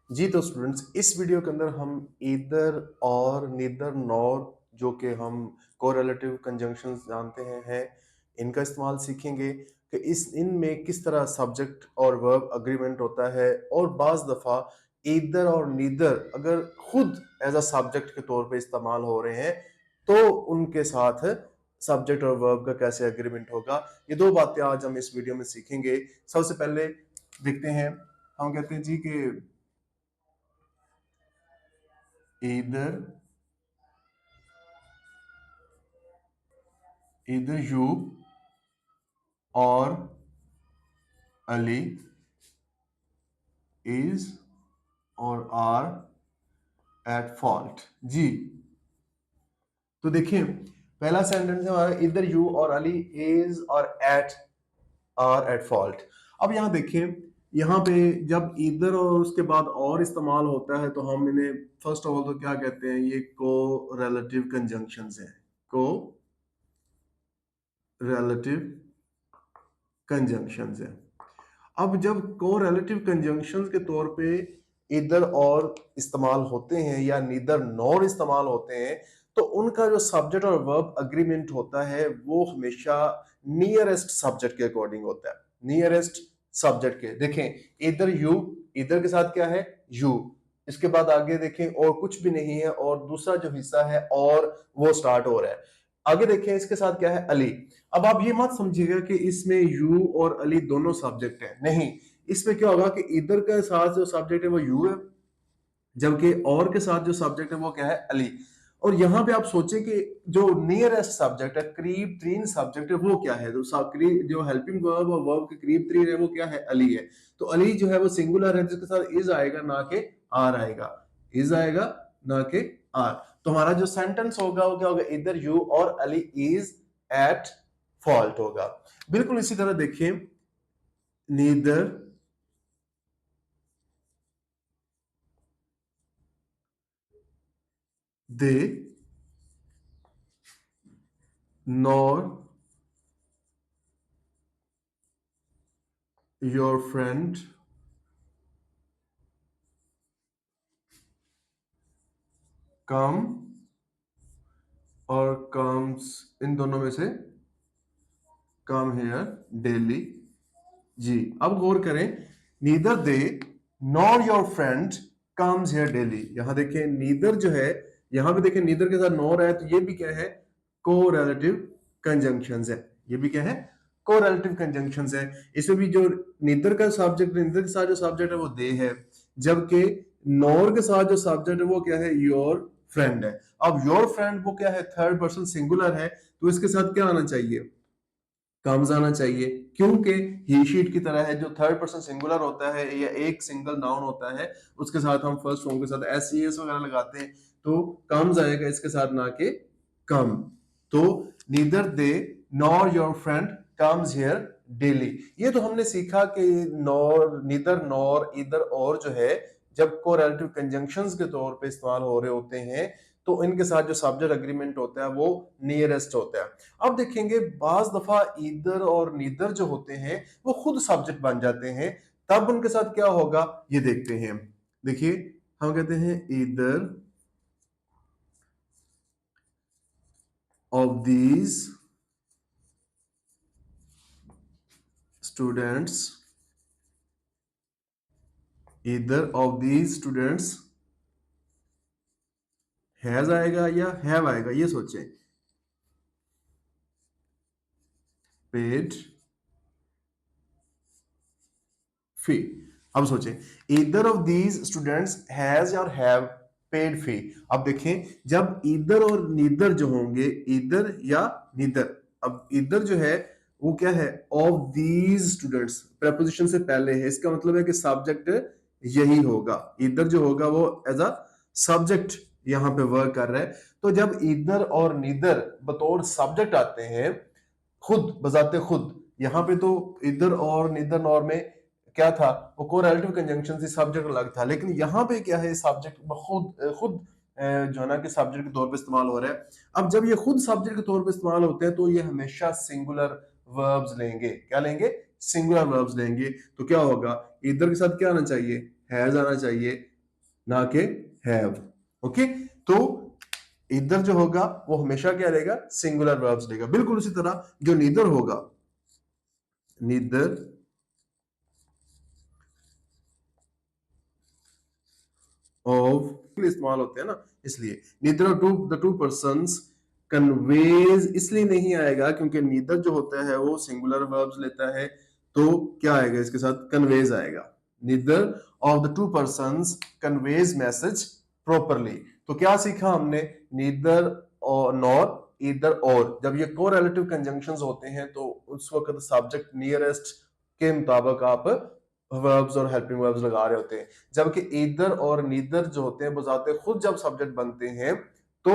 जी, तो स्टूडेंट्स इस वीडियो के अंदर हम ईदर और नीदर नॉर जो कि हम कोरिलेटिव कंजंक्शंस जानते हैं इनका इस्तेमाल सीखेंगे कि इस इनमें किस तरह सब्जेक्ट और वर्ब एग्रीमेंट होता है और बाज़ दफ़ा ईदर और नीदर अगर खुद एज अ सब्जेक्ट के तौर पे इस्तेमाल हो रहे हैं तो उनके साथ सब्जेक्ट और वर्ब का कैसे एग्रीमेंट होगा। ये दो बातें आज हम इस वीडियो में सीखेंगे। सबसे पहले देखते हैं, हम कहते हैं जी कि either either you or Ali is or are at fault। जी, तो देखिए पहला सेंटेंस है हमारा इधर यू और अली इज और एट आर एट फॉल्ट। अब यहां देखिए, यहां पे जब इधर और उसके बाद और इस्तेमाल होता है तो हम इन्हें फर्स्ट ऑफ ऑल तो क्या कहते हैं, ये को रिलेटिव कंजंक्शंस हैं। को रिलेटिव कंजंक्शंस हैं। अब जब कोरिलेटिव कंजंक्शंस के तौर पे इधर और इस्तेमाल होते हैं या नीदर नॉर इस्तेमाल होते हैं तो उनका जो सब्जेक्ट और वर्ब एग्रीमेंट होता है वो हमेशा नियरेस्ट सब्जेक्ट के अकॉर्डिंग होता है। नियरेस्ट सब्जेक्ट के देखें, इधर यू, इधर के साथ क्या है यू, इसके बाद आगे देखें और कुछ भी नहीं है और दूसरा जो हिस्सा है और वो स्टार्ट हो रहा है। आगे देखें इसके साथ क्या है अली। अब आप ये मत समझिएगा कि इसमें यू और अली दोनों सब्जेक्ट हैं, नहीं। इसमें क्या होगा कि इधर के साथ जो सब्जेक्ट है वो यू है, जबकि और के साथ जो सब्जेक्ट है वो क्या है अली। और यहां पे आप सोचें कि जो नियरेस्ट सब्जेक्ट है, करीब तरीन सब्जेक्ट है वो क्या है, जो हेल्पिंग वर्ब और वर्ब के करीब तरीन है वो क्या है अली है। तो अली जो है वो सिंगुलर है जिसके साथ इज आएगा ना कि आर आएगा, इज आएगा ना कि आर। तो हमारा जो सेंटेंस होगा वो क्या होगा, इधर यू और अली इज एट फॉल्ट होगा। बिल्कुल इसी तरह देखिए, neither they nor your friend come और कम्स, इन दोनों में से कम हेयर डेली। जी, अब गौर करें, neither they nor your friend comes here daily. यहां देखें नीदर जो है, यहां पे देखें नीदर के साथ नॉर है तो ये भी क्या है, को रिलेटिव कंजंक्शंस है। ये भी क्या है, को रिलेटिव कंजंक्शंस है। इसमें भी जो नीदर का सब्जेक्ट, नीदर के साथ जो सब्जेक्ट है वो दे है, जबकि नॉर के साथ जो सब्जेक्ट है वो क्या है, योर फ्रेंड है। अब योर फ्रेंड वो क्या है, थर्ड पर्सन सिंगुलर है, तो इसके साथ क्या आना चाहिए, कम्स आना चाहिए, क्योंकि ही शीट की तरह है, जो थर्ड पर्सन सिंगुलर होता है या एक सिंगल नाउन होता है उसके साथ हम फर्स्ट फॉर्म के साथ एस सी एस वगैरह लगाते हैं तो कम्स आएगा इसके साथ ना कि कम। तो neither they nor your friend comes here daily. ये तो हमने सीखा कि नॉर, नीदर नॉर, इधर और जो है जब कोरिलेटिव कंजंक्शंस के तौर पे इस्तेमाल हो रहे होते हैं तो इनके साथ जो सब्जेक्ट एग्रीमेंट होता है वो नियरेस्ट होता है। अब देखेंगे बाज दफा ईदर और नीदर जो होते हैं वो खुद सब्जेक्ट बन जाते हैं, तब उनके साथ क्या होगा ये देखते हैं। देखिए, हम कहते हैं either of these students, either of these students has आएगा या हैव आएगा, ये सोचें। पेड फी। अब सोचें, either of these students has और हैव पेड फी। अब देखें, जब ईदर और नीदर जो होंगे, ईदर या नीदर, अब ईदर जो है वो क्या है, ऑफ दीज स्टूडेंट्स प्रेपोजिशन से पहले है, इसका मतलब है कि सब्जेक्ट यही होगा। ईदर जो होगा वो एज अ सब्जेक्ट यहां पे वर्क कर रहा है। तो जब ईदर और नीदर बतौर सब्जेक्ट आते हैं, खुद बजाते खुद, यहाँ पे तो इधर और निधर नॉर में क्या था, वो कोरिलेटिव कंजंक्शन से सब्जेक्ट अलग था, लेकिन यहाँ पे क्या है, सब्जेक्ट खुद खुद जो है ना कि सब्जेक्ट के तौर पे इस्तेमाल हो रहा है। अब जब ये खुद सब्जेक्ट के तौर पे इस्तेमाल होते हैं तो ये हमेशा सिंगुलर वर्ब्स लेंगे। क्या लेंगे, सिंगुलर वर्ब्स लेंगे। तो क्या होगा, इधर के साथ क्या आना चाहिए, हैज आना चाहिए, ना कि हैव। ओके, तो इधर जो होगा वो हमेशा क्या रहेगा, सिंगुलर वर्ब्स लेगा। बिल्कुल उसी तरह जो नीदर होगा, नीदर ऑफ इस्तेमाल होते हैं ना, इसलिए neither of the two persons conveys इसलिए नहीं आएगा क्योंकि नीदर जो होता है वो सिंगुलर वर्ब्स लेता है, तो क्या आएगा इसके साथ, कन्वेज आएगा। Neither of the two persons conveys message properly. तो क्या सीखा हमने, नीदर और नॉर, ईदर और, जब ये कोरिलेटिव कंजंक्शंस होते हैं तो उस वक्त सब्जेक्ट नियरेस्ट के मुताबिक आप वर्ब्स और हेल्पिंग वर्ब्स लगा रहे होते हैं। जबकि ईदर और नीदर जो होते हैं बजाते खुद जब सब्जेक्ट बनते हैं तो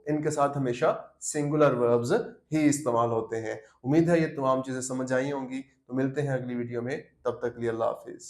इनके साथ हमेशा सिंगुलर वर्ब्स ही इस्तेमाल होते हैं। उम्मीद है ये तमाम चीजें समझ आई होंगी। तो मिलते हैं अगली वीडियो में, तब तक के लिए अल्लाह हाफिज।